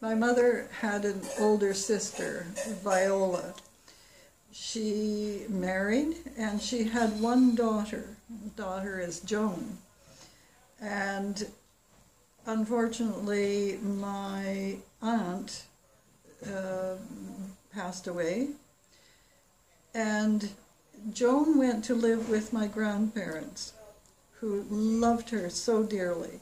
My mother had an older sister, Viola. She married and she had one daughter. The daughter is Joan. And unfortunately, my aunt passed away, and Joan went to live with my grandparents, who loved her so dearly.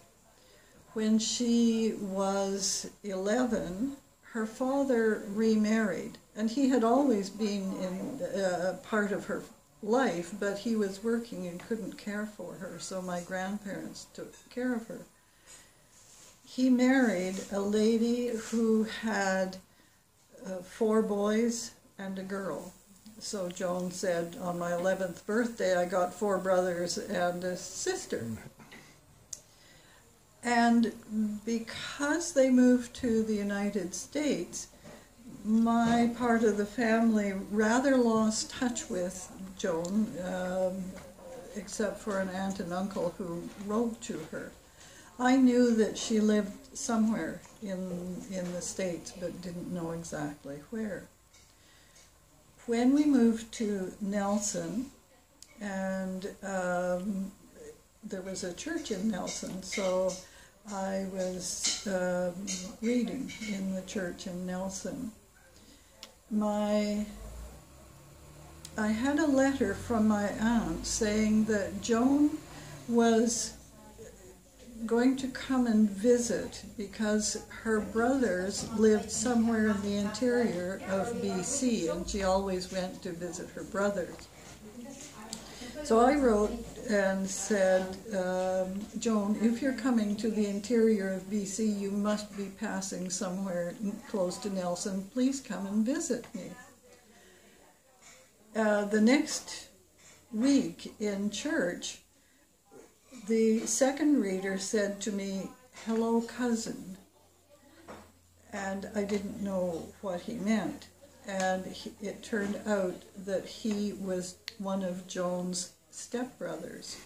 When she was 11, her father remarried, and he had always been in part of her life, but he was working and couldn't care for her, so my grandparents took care of her. He married a lady who had 4 boys and a girl. So Joan said, on my 11th birthday, I got 4 brothers and a sister. And because they moved to the United States, my part of the family rather lost touch with Joan, except for an aunt and uncle who wrote to her. I knew that she lived somewhere in the States, but didn't know exactly where. When we moved to Nelson, and there was a church in Nelson, so I was reading in the church in Nelson. I had a letter from my aunt saying that Joan was going to come and visit because her brothers lived somewhere in the interior of BC, and she always went to visit her brothers. So I wrote and said, Joan, if you're coming to the interior of BC, you must be passing somewhere close to Nelson. Please come and visit me. The next week in church, the second reader said to me, "Hello, cousin," and I didn't know what he meant. And it turned out that he was one of Joan's stepbrothers.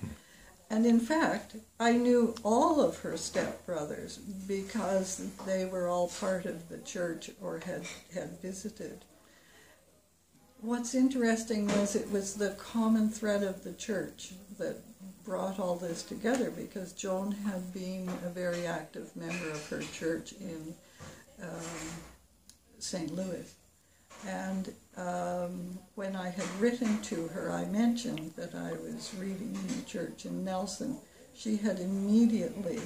And in fact, I knew all of her stepbrothers because they were all part of the church or had visited. What's interesting was it was the common thread of the church that brought all this together, because Joan had been a very active member of her church in St. Louis. And when I had written to her, I mentioned that I was reading in the church in Nelson. She had immediately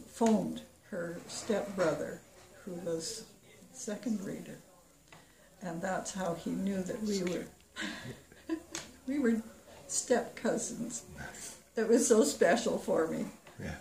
phoned her stepbrother, who was second reader. And that's how he knew that we were step cousins. It was so special for me. Yeah.